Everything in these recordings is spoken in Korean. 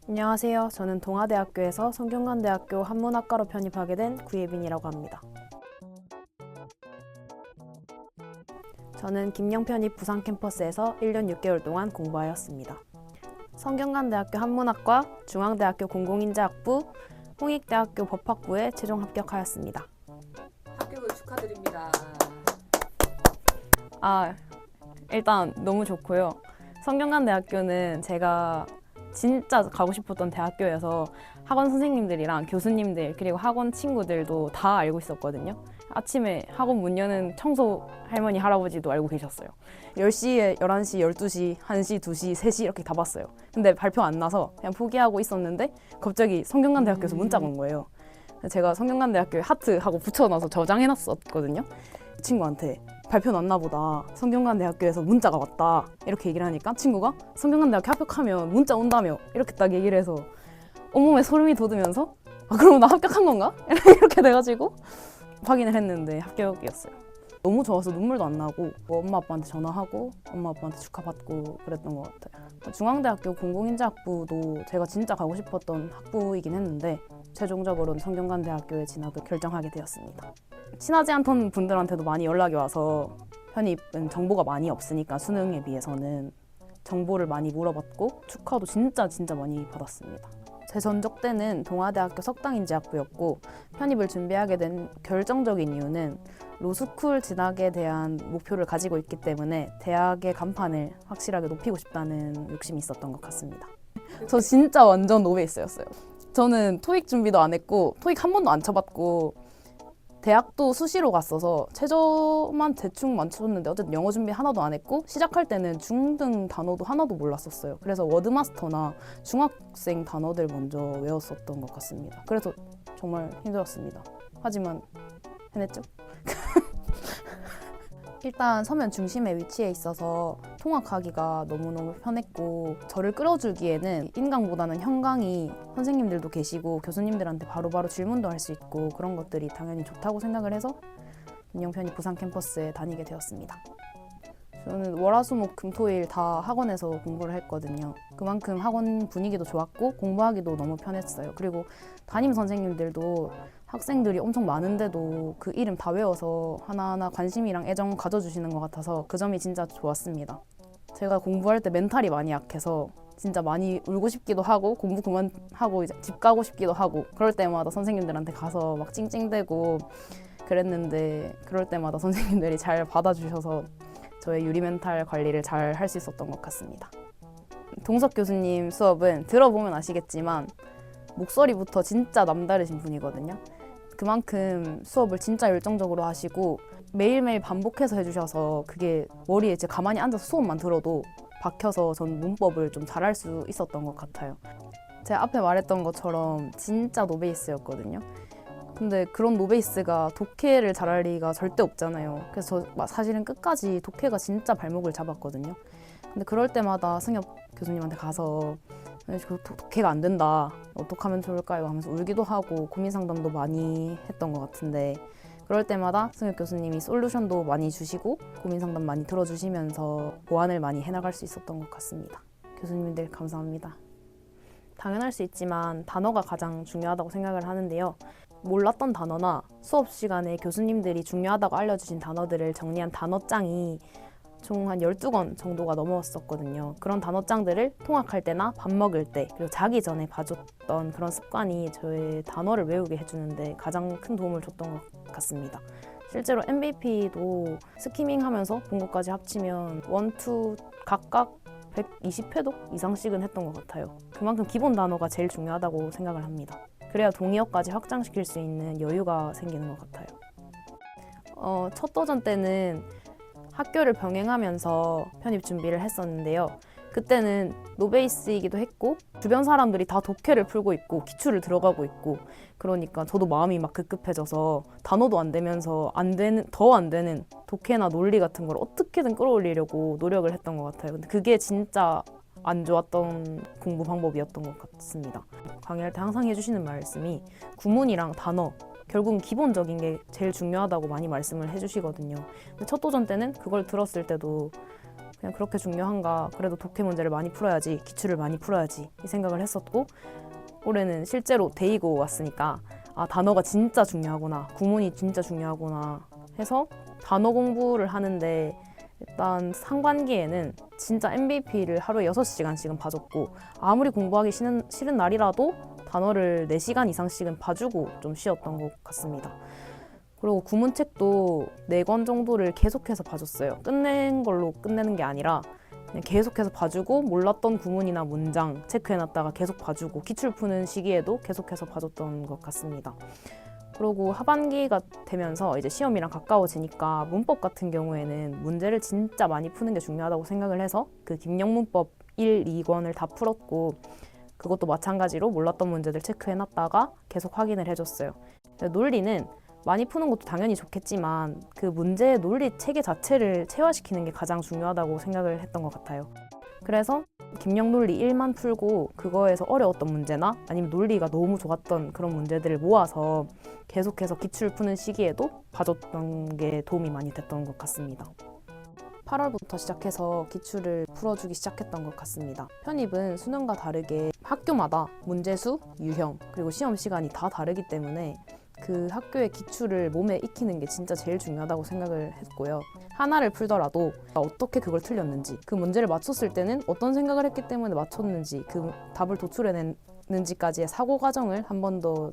안녕하세요. 저는 동아대학교에서 성균관대학교 한문학과로 편입하게 된 구예빈이라고 합니다. 저는 김영 편입 부산 캠퍼스에서 1년 6개월 동안 공부하였습니다. 성균관대학교 한문학과, 중앙대학교 공공인재학부, 홍익대학교 법학부에 최종 합격하였습니다. 합격을 축하드립니다. 일단 너무 좋고요. 성균관대학교는 제가 진짜 가고 싶었던 대학교여서 학원 선생님들이랑 교수님들 그리고 학원 친구들도 다 알고 있었거든요. 아침에 학원 문 여는 청소 할머니 할아버지도 알고 계셨어요. 10시에 11시, 12시, 1시, 2시, 3시 이렇게 다 봤어요. 근데 발표 안 나서 그냥 포기하고 있었는데 갑자기 성균관대학교에서 문자가 온 거예요. 제가 성균관대학교에 하트하고 붙여놔서 저장해놨었거든요. 친구한테 발표 났나 보다. 성균관대학교에서 문자가 왔다. 이렇게 얘기를 하니까 친구가 성균관대학교 합격하면 문자 온다며 이렇게 딱 얘기를 해서 온몸에 소름이 돋으면서 그럼 나 합격한 건가? 이렇게 돼가지고 확인을 했는데 합격이었어요. 너무 좋아서 눈물도 안 나고 엄마 아빠한테 전화하고 엄마 아빠한테 축하받고 그랬던 것 같아요. 중앙대학교 공공인재학부도 제가 진짜 가고 싶었던 학부이긴 했는데 최종적으로는 성균관대학교에 진학을 결정하게 되었습니다. 친하지 않던 분들한테도 많이 연락이 와서 편입은 정보가 많이 없으니까 수능에 비해서는 정보를 많이 물어봤고 축하도 진짜 많이 받았습니다. 제 전적 때는 동아대학교 석당인재학부였고 편입을 준비하게 된 결정적인 이유는 로스쿨 진학에 대한 목표를 가지고 있기 때문에 대학의 간판을 확실하게 높이고 싶다는 욕심이 있었던 것 같습니다. 저 진짜 완전 노베이스였어요. 저는 토익 준비도 안 했고 토익 한 번도 안 쳐봤고 대학도 수시로 갔어서 최저만 대충 맞췄는데 어쨌든 영어 준비 하나도 안 했고 시작할 때는 중등 단어도 하나도 몰랐었어요. 그래서 워드마스터나 중학생 단어들 먼저 외웠었던 것 같습니다. 그래서 정말 힘들었습니다. 하지만 해냈죠? 일단 서면 중심에 위치해 있어서 통학하기가 너무너무 편했고 저를 끌어주기에는 인강보다는 현강이 선생님들도 계시고 교수님들한테 바로바로 질문도 할 수 있고 그런 것들이 당연히 좋다고 생각을 해서 민영 편입 부산 캠퍼스에 다니게 되었습니다. 저는 월화수목 금토일 다 학원에서 공부를 했거든요. 그만큼 학원 분위기도 좋았고 공부하기도 너무 편했어요. 그리고 담임 선생님들도 학생들이 엄청 많은데도 그 이름 다 외워서 하나하나 관심이랑 애정 가져주시는 것 같아서 그 점이 진짜 좋았습니다. 제가 공부할 때 멘탈이 많이 약해서 진짜 많이 울고 싶기도 하고 공부 그만하고 이제 집 가고 싶기도 하고 그럴 때마다 선생님들한테 가서 막 찡찡대고 그랬는데 그럴 때마다 선생님들이 잘 받아주셔서 저의 유리 멘탈 관리를 잘 할 수 있었던 것 같습니다. 동석 교수님 수업은 들어보면 아시겠지만 목소리부터 진짜 남다르신 분이거든요. 그만큼 수업을 진짜 열정적으로 하시고 매일매일 반복해서 해주셔서 그게 머리에 이제 가만히 앉아서 수업만 들어도 박혀서 전 문법을 좀 잘할 수 있었던 것 같아요. 제가 앞에 말했던 것처럼 진짜 노베이스였거든요. 근데 그런 노베이스가 독해를 잘할 리가 절대 없잖아요. 그래서 저 사실은 끝까지 독해가 진짜 발목을 잡았거든요. 근데 그럴 때마다 승엽 교수님한테 가서 독해가 안 된다. 어떻게 하면 좋을까요? 하면서 울기도 하고 고민 상담도 많이 했던 것 같은데 그럴 때마다 승엽 교수님이 솔루션도 많이 주시고 고민 상담 많이 들어주시면서 보완을 많이 해나갈 수 있었던 것 같습니다. 교수님들 감사합니다. 당연할 수 있지만 단어가 가장 중요하다고 생각을 하는데요. 몰랐던 단어나 수업 시간에 교수님들이 중요하다고 알려주신 단어들을 정리한 단어장이 총 한 12권 정도가 넘었었거든요. 그런 단어장들을 통학할 때나 밥 먹을 때 그리고 자기 전에 봐줬던 그런 습관이 저의 단어를 외우게 해주는데 가장 큰 도움을 줬던 것 같습니다. 실제로 MVP도 스키밍 하면서 본 것까지 합치면 1, 2 각각 120회독 이상씩은 했던 것 같아요. 그만큼 기본 단어가 제일 중요하다고 생각을 합니다. 그래야 동의어까지 확장시킬 수 있는 여유가 생기는 것 같아요. 첫 도전 때는 학교를 병행하면서 편입 준비를 했었는데요. 그때는 노베이스이기도 했고 주변 사람들이 다 독해를 풀고 있고 기출을 들어가고 있고 그러니까 저도 마음이 막 급급해져서 단어도 안 되면서 더 안 되는 독해나 논리 같은 걸 어떻게든 끌어올리려고 노력을 했던 것 같아요. 근데 그게 진짜 안 좋았던 공부 방법이었던 것 같습니다. 강의할 때 항상 해주시는 말씀이 구문이랑 단어 결국은 기본적인 게 제일 중요하다고 많이 말씀을 해주시거든요. 근데 첫 도전 때는 그걸 들었을 때도 그냥 그렇게 중요한가, 그래도 독해 문제를 많이 풀어야지, 기출을 많이 풀어야지 이 생각을 했었고, 올해는 실제로 데이고 왔으니까 아, 단어가 진짜 중요하구나, 구문이 진짜 중요하구나 해서 단어 공부를 하는데, 일단 상반기에는 진짜 MBP를 하루에 6시간씩은 봐줬고, 아무리 공부하기 싫은 날이라도 단어를 4시간 이상씩은 봐주고 좀 쉬었던 것 같습니다. 그리고 구문책도 4권 정도를 계속해서 봐줬어요. 끝낸 걸로 끝내는 게 아니라 그냥 계속해서 봐주고, 몰랐던 구문이나 문장 체크해놨다가 계속 봐주고, 기출 푸는 시기에도 계속해서 봐줬던 것 같습니다. 그리고 하반기가 되면서 이제 시험이랑 가까워지니까 문법 같은 경우에는 문제를 진짜 많이 푸는 게 중요하다고 생각을 해서 그 김영문법 1, 2권을 다 풀었고, 그것도 마찬가지로 몰랐던 문제들 체크해놨다가 계속 확인을 해줬어요. 논리는 많이 푸는 것도 당연히 좋겠지만 그 문제의 논리 체계 자체를 체화시키는 게 가장 중요하다고 생각을 했던 것 같아요. 그래서 김영논리 1만 풀고 그거에서 어려웠던 문제나 아니면 논리가 너무 좋았던 그런 문제들을 모아서 계속해서 기출 푸는 시기에도 봐줬던 게 도움이 많이 됐던 것 같습니다. 8월부터 시작해서 기출을 풀어주기 시작했던 것 같습니다. 편입은 수능과 다르게 학교마다 문제수, 유형, 그리고 시험 시간이 다 다르기 때문에 그 학교의 기출을 몸에 익히는 게 진짜 제일 중요하다고 생각을 했고요. 하나를 풀더라도 어떻게 그걸 틀렸는지, 그 문제를 맞췄을 때는 어떤 생각을 했기 때문에 맞췄는지, 그 답을 도출해냈는지까지의 사고 과정을 한 번 더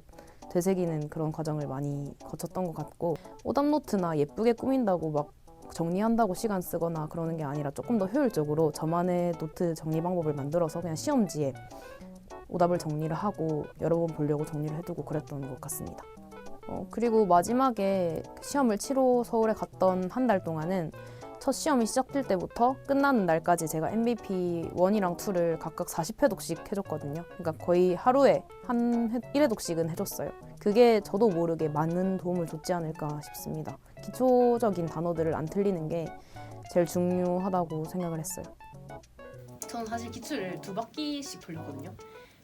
되새기는 그런 과정을 많이 거쳤던 것 같고, 오답노트나 예쁘게 꾸민다고 막 정리한다고 시간 쓰거나 그러는 게 아니라 조금 더 효율적으로 저만의 노트 정리 방법을 만들어서 그냥 시험지에 오답을 정리를 하고 여러 번 보려고 정리를 해두고 그랬던 것 같습니다. 그리고 마지막에 시험을 치러 서울에 갔던 한 달 동안은 첫 시험이 시작될 때부터 끝나는 날까지 제가 MBP 1이랑 2를 각각 40회독씩 해줬거든요. 그러니까 거의 하루에 한 1회독씩은 해줬어요. 그게 저도 모르게 많은 도움을 줬지 않을까 싶습니다. 기초적인 단어들을 안 틀리는 게 제일 중요하다고 생각을 했어요. 저는 사실 기출을 2바퀴씩 돌렸거든요.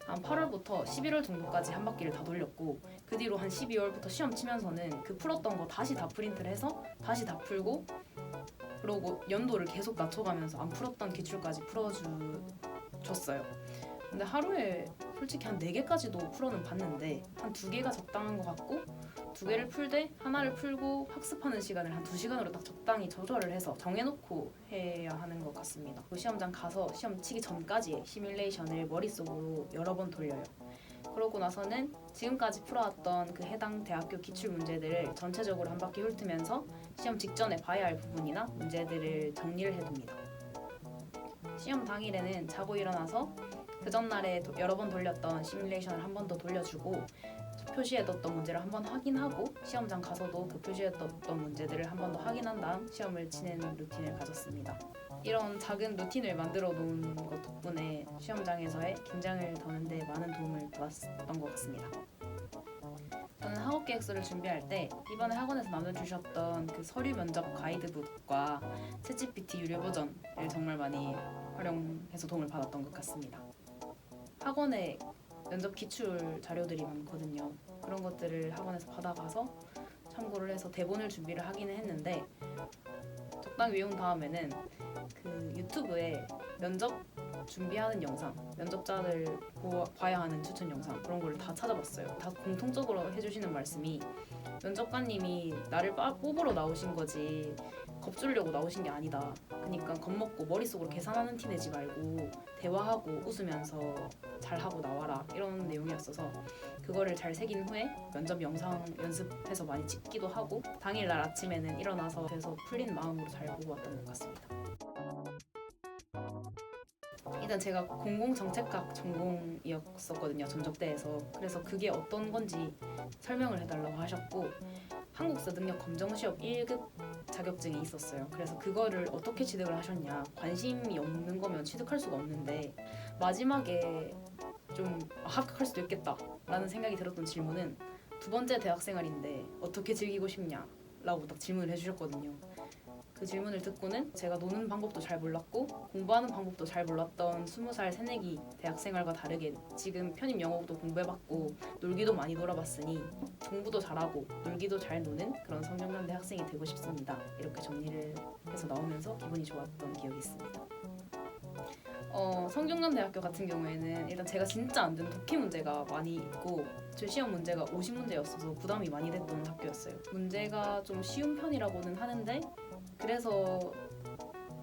한 8월부터 11월 정도까지 한 바퀴를 다 돌렸고, 그 뒤로 한 12월부터 시험 치면서는 그 풀었던 거 다시 다 프린트를 해서 다시 다 풀고, 그러고 연도를 계속 낮춰가면서 안 풀었던 기출까지 풀어줬어요. 근데 하루에 솔직히 한 4개까지도 풀어는 봤는데 한 2개가 적당한 것 같고, 2개를 풀되 하나를 풀고 학습하는 시간을 한 2시간으로 딱 적당히 조절을 해서 정해놓고 해야 하는 것 같습니다. 시험장 가서 시험 치기 전까지의 시뮬레이션을 머릿속으로 여러 번 돌려요. 그러고 나서는 지금까지 풀어왔던 그 해당 대학교 기출 문제들을 전체적으로 한 바퀴 훑으면서 시험 직전에 봐야 할 부분이나 문제들을 정리를 해둡니다. 시험 당일에는 자고 일어나서 그 전날에 여러 번 돌렸던 시뮬레이션을 한 번 더 돌려주고, 표시해뒀던 문제를 한 번 확인하고 시험장 가서도 그 표시해뒀던 문제들을 한 번 더 확인한 다음 시험을 치는 루틴을 가졌습니다. 이런 작은 루틴을 만들어 놓은 것 덕분에 시험장에서의 긴장을 더는데 많은 도움을 받았던 것 같습니다. 저는 학업 계획서를 준비할 때 이번에 학원에서 나눠주셨던 그 서류 면접 가이드북과 챗GPT 유료 버전을 정말 많이 활용해서 도움을 받았던 것 같습니다. 학원에 면접 기출 자료들이 많거든요. 그런 것들을 학원에서 받아가서 참고를 해서 대본을 준비를 하기는 했는데, 적당히 외운 다음에는 그 유튜브에 면접 준비하는 영상, 면접자들 봐야 하는 추천 영상, 그런 걸 다 찾아봤어요. 다 공통적으로 해주시는 말씀이 면접관님이 나를 뽑으러 나오신 거지 겁주려고 나오신 게 아니다. 그러니까 겁먹고 머릿속으로 계산하는 티 내지 말고 대화하고 웃으면서 잘하고 나와라, 이런 내용이었어서 그거를 잘 새긴 후에 면접 영상 연습해서 많이 찍기도 하고, 당일날 아침에는 일어나서 그래서 풀린 마음으로 잘 보고 왔던 것 같습니다. 일단 제가 공공정책학 전공이었었거든요, 전적대에서. 그래서 그게 어떤 건지 설명을 해달라고 하셨고, 한국사 능력 검정 시험 1급 자격증이 있었어요. 그래서 그거를 어떻게 취득을 하셨냐, 관심이 없는 거면 취득할 수가 없는데, 마지막에 좀 합격할 수도 있겠다 라는 생각이 들었던 질문은 두 번째 대학생활인데 어떻게 즐기고 싶냐, 라고 딱 질문을 해주셨거든요. 그 질문을 듣고는 제가 노는 방법도 잘 몰랐고 공부하는 방법도 잘 몰랐던 20살 새내기 대학생활과 다르게 지금 편입 영어도 공부해봤고 놀기도 많이 놀아봤으니 공부도 잘하고 놀기도 잘 노는 그런 성균관대 학생이 되고 싶습니다. 이렇게 정리를 해서 나오면서 기분이 좋았던 기억이 있습니다. 성균관대학교 같은 경우에는 일단 제가 진짜 안 되는 독해 문제가 많이 있고 제 시험 문제가 50문제였어서 부담이 많이 됐던 학교였어요. 문제가 좀 쉬운 편이라고는 하는데 그래서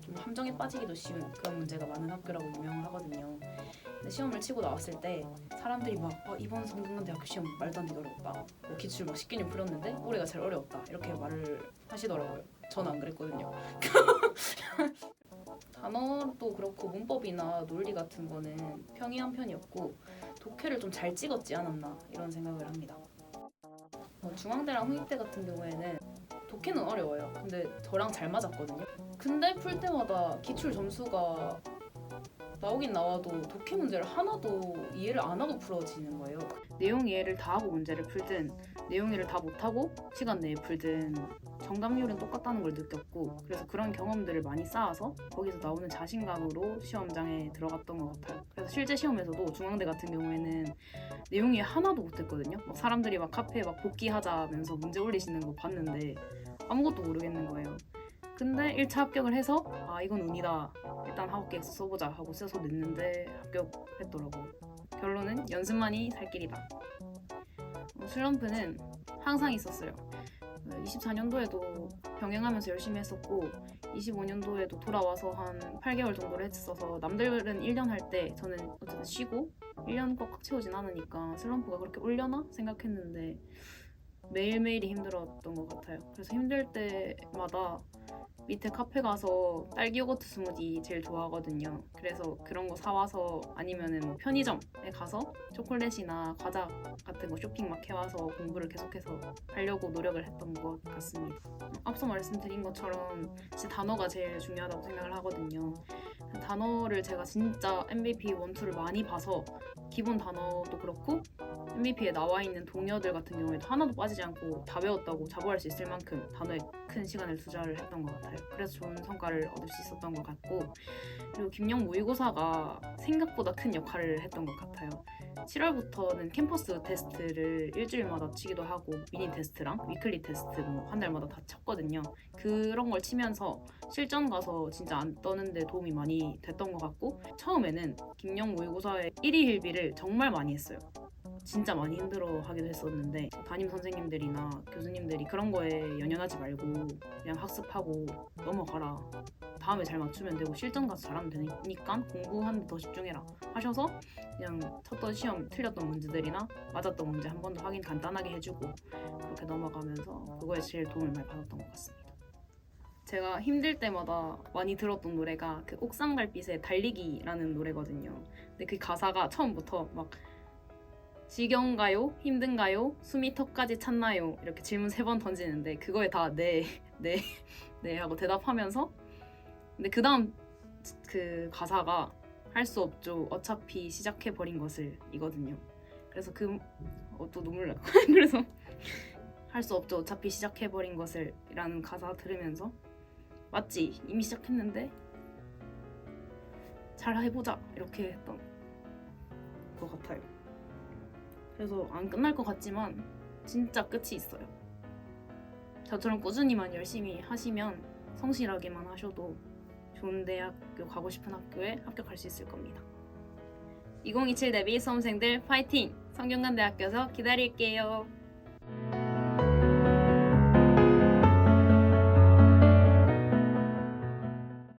좀 함정에 빠지기도 쉬운 그런 문제가 많은 학교라고 유명하거든요. 근데 시험을 치고 나왔을 때 사람들이 막 이번 성균관대학교 시험 말도 안 되게 어렵다. 뭐 기출 막 10개는 풀었는데 올해가 제일 어려웠다. 이렇게 말을 하시더라고요. 저는 안 그랬거든요. 단어도 그렇고 문법이나 논리 같은 거는 평이한 편이었고 독해를 좀 잘 찍었지 않았나 이런 생각을 합니다. 중앙대랑 홍익대 같은 경우에는 독해는 어려워요. 근데 저랑 잘 맞았거든요. 근데 풀 때마다 기출 점수가 나오긴 나와도 독해 문제를 하나도 이해를 안 하고 풀어지는 거예요. 내용 이해를 다 하고 문제를 풀든 내용 이해를 다 못하고 시간 내에 풀든 정답률은 똑같다는 걸 느꼈고 그래서 그런 경험들을 많이 쌓아서 거기서 나오는 자신감으로 시험장에 들어갔던 것 같아요. 그래서 실제 시험에서도 중앙대 같은 경우에는 내용 이해 하나도 못했거든요. 막 사람들이 막 카페에 막 복귀하자면서 문제 올리시는 거 봤는데 아무것도 모르겠는 거예요. 근데 1차 합격을 해서 이건 운이다. 일단 학업계획 써보자 하고 써서 냈는데 합격했더라고요. 결론은 연습만이 살 길이다. 슬럼프는 항상 있었어요. 24년도에도 병행하면서 열심히 했었고 25년도에도 돌아와서 한 8개월 정도를 했었어서 남들은 1년 할 때 저는 어쨌든 쉬고 1년 꽉 채우진 않으니까 슬럼프가 그렇게 올려나 생각했는데 매일매일이 힘들었던 것 같아요. 그래서 힘들 때마다 밑에 카페 가서 딸기 요거트 스무디 제일 좋아하거든요. 그래서 그런 거 사와서 아니면은 뭐 편의점에 가서 초콜릿이나 과자 같은 거 쇼핑 막 해와서 공부를 계속해서 하려고 노력을 했던 것 같습니다. 앞서 말씀드린 것처럼 진짜 단어가 제일 중요하다고 생각을 하거든요. 단어를 제가 진짜 MVP 1, 2를 많이 봐서 기본 단어도 그렇고 MVP에 나와 있는 동료들 같은 경우에도 하나도 빠지지 않고 다 외웠다고 자부할 수 있을 만큼 단어에 큰 시간을 투자를 했던 것 같아요. 그래서 좋은 성과를 얻을 수 있었던 것 같고 그리고 김영 모의고사가 생각보다 큰 역할을 했던 것 같아요. 7월부터는 캠퍼스 테스트를 일주일마다 치기도 하고 미니 테스트랑 위클리 테스트 한 달마다 다 쳤거든요. 그런 걸 치면서 실전 가서 진짜 안 떠는데 도움이 많이 됐던 것 같고 처음에는 김영 모의고사의 1위 일비를 정말 많이 했어요. 진짜 많이 힘들어하기도 했었는데 담임 선생님들이나 교수님들이 그런 거에 연연하지 말고 그냥 학습하고 넘어가라. 다음에 잘 맞추면 되고 실전 가서 잘하면 되니까 공부하는 데 더 집중해라 하셔서 그냥 쳤던 시험 틀렸던 문제들이나 맞았던 문제 한 번 더 확인 간단하게 해주고 그렇게 넘어가면서 그거에 제일 도움을 많이 받았던 것 같습니다. 제가 힘들 때마다 많이 들었던 노래가 그 옥상달빛의 달리기라는 노래거든요. 근데 그 가사가 처음부터 막 지겨운가요? 힘든가요? 숨이 턱까지 찼나요? 이렇게 질문 3번 던지는데 그거에 다 네 하고 대답하면서 근데 그 다음 그 가사가 할 수 없죠. 어차피 시작해버린 것을 이거든요. 그래서 또 눈물 나고 그래서 할 수 없죠. 어차피 시작해버린 것을 이라는 가사 들으면서 맞지? 이미 시작했는데 잘 해보자 이렇게 했던 것 같아요. 그래서 안 끝날 것 같지만 진짜 끝이 있어요. 저처럼 꾸준히만 열심히 하시면 성실하게만 하셔도 좋은 대학교 가고 싶은 학교에 합격할 수 있을 겁니다. 2027 데뷔 수험생들 파이팅! 성균관대학교에서 기다릴게요.